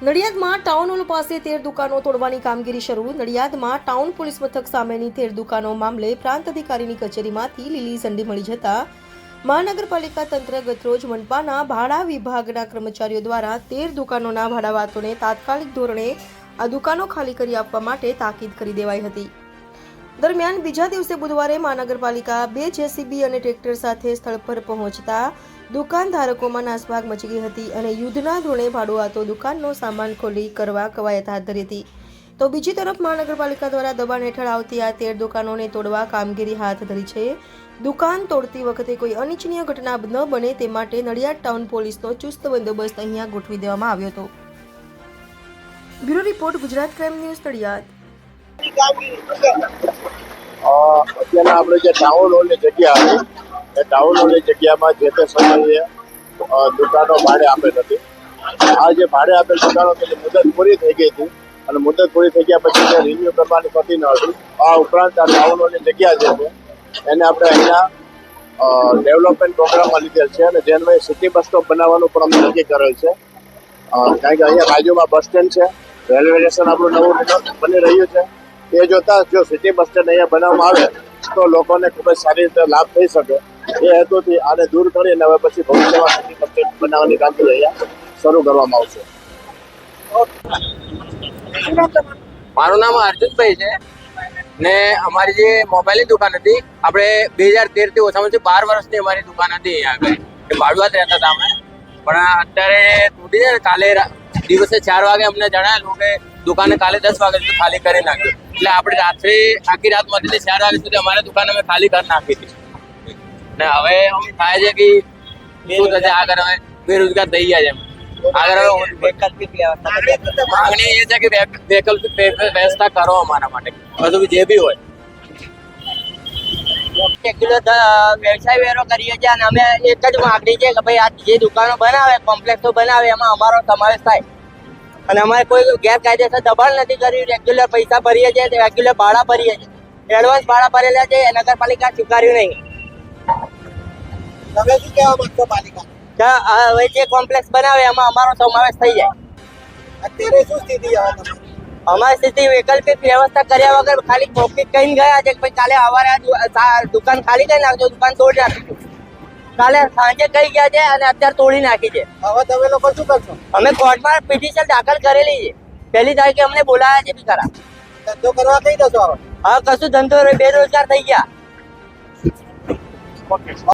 નડિયાદમાં town hall પાસે 13 દુકાનો તોડવાની કામગીરી શરૂ. નડિયાદમાં ટાઉન પોલીસ મથક સામેની 13 દુકાનો મામલે પ્રાંત અધિકારીની કચેરીમાંથી લીલી ઝંડી મળી જતા મહાનગરપાલિકા તંત્ર ગતરોજ મનપાના ભાડા વિભાગના કર્મચારીઓ દ્વારા 13 દુકાનોના ભાડાવાતોને તાત્કાલિક ધોરણે આ દુકાનો ખાલી કરી આપવા માટે તાકીદ કરી દેવાઈ હતી. દરમિયાન બીજા દિવસે બુધવારે મહાનગરપાલિકા 2 જેસીબી અને ટ્રેક્ટર સાથે સ્થળ પર પહોંચતા દુકાનધારકોમાં નાસભાગ મચી ગઈ હતી અને યુદ્ધના ધોરણે ભાડુઆતો દુકાનનો સામાન ખોલી કરવા કવાયત હાથ ધરી હતી. તો બીજી તરફ મહાનગરપાલિકા દ્વારા દબાણ હેઠળ આવતી આ 13 દુકાનોને તોડવા કામગીરી હાથ ધરી છે. દુકાન તોડતી વખતે કોઈ અનિચ્છનીય ઘટના ન બને તે માટે નડિયાદ ટાઉન પોલીસનો ચુસ્ત બંદોબસ્ત અહીંયા ગોઠવી દેવામાં આવ્યો હતો. Bureau report, Gujarat crime news, Nadiad. અત્યારના આપણે જે ટાઉન હોલની જગ્યા હતી એ ટાઉન હોલની જગ્યામાં જે તે સમયે દુકાનો ભાડે આપેલ હતી. આ જે ભાડે આપેલ દુકાનો તેની મુદત પૂરી થઈ ગઈ હતી અને મુદત પૂરી થઈ ગયા પછી જે રિન્યુ કરવાની થતી ન હતી. આ ઉપરાંત આ ટાઉન હોલની જગ્યા જે છે એને આપણે અહીંયા ડેવલપમેન્ટ પ્રોગ્રામમાં લીધેલ છે અને જેને સિટી બસ સ્ટોપ બનાવવાનું પણ અમને નક્કી કરેલ છે. કારણ કે અહીંયા બાજુમાં બસ સ્ટેન્ડ છે, રેલવે સ્ટેશન આપણું નવું બની રહ્યું છે. એ જોતા જો સિટી બસ સ્ટેન્ડ અહીંયા બનાવવામાં આવે તો લોકોને ખૂબ જ સારી રીતે લાભ થઈ શકે એ હેતુથી આને દૂર કરીને હવે પછી ભવિષ્યમાં સિટી બસ સ્ટેન્ડ બનાવવાની કામગીરી અહીંયા શરૂ કરવામાં આવશે. મારું નામ અર્જુનભાઈ છે ને અમારી જે મોબાઈલની દુકાન હતી આપણે 2013 થી ઓછામાં ઓછી 12 વર્ષની અમારી દુકાન હતી અહીંયા આગળ. ભાડુઆત રહેતા હતા અમે, પણ અત્યારે તૂટી જાય ને કાલે દિવસે 4 વાગે અમને જણાવેલું કે દુકાને કાલે 10 વાગે સુધી ખાલી કરી નાખ્યું. એટલે આપણે રાત્રે આખી રાત માંથી 4 વાગ્યા સુધી અમારી દુકાન અમે ખાલી કરી નાખી હતી. ને હવે અમ થાય છે કે શું થશે આગળ, હવે બેરોજગાર થઈ ગયા છે. આગળ હવે વૈકલ્પિક માંગણી એ છે કે વૈકલ્પિક વ્યવસ્થા કરો અમારા માટે, બધું જે બી હોય. રેગ્યુલર વ્યવસાય વેરો કરીએ છીએ અને અમે એક જ માંગણી છે કે ભાઈ આ જે દુકાનો બનાવે, કોમ્પ્લેક્સો બનાવે એમાં અમારો સમાવેશ થાય અને અમારે કોઈ ગેરકાયદેસર દબાણ નથી કર્યું. રેગ્યુલર પૈસા ભરીએ છીએ, રેગ્યુલર ભાડા ભરીએ છીએ, એડવાન્સ ભાડા ભરેલા છે, નગરપાલિકા સ્વીકાર્યું નહીં. તમે શું કહેવા માંગશો પાલિકા? હવે જે કોમ્પ્લેક્સ બનાવે એમાં અમારો સમાવેશ થઈ જાય. અત્યારે શું સ્થિતિ હવે અમારી સ્થિતિ વૈકલ્પિક વ્યવસ્થા કર્યા વગર ખાલી મૌખિક કહીને ગયા છે કે ભાઈ કાલે સવારે દુકાન ખાલી કરી નાખજો, દુકાન તોડી નાખીશું. કાલે સાંજે કહી ગયા છે અને અત્યારે તોડી નાખી છે. હવે તમે લોકો શું કરશો? અમે કોર્ટમાં પિટિશન દાખલ કરેલી છે. 1લી તારીખે અમને બોલાયા છે બી ખરા. ધંધો કરવા કઈ દો છો હવે? હવે કશું ધંધો બેરોજગાર થઈ ગયા.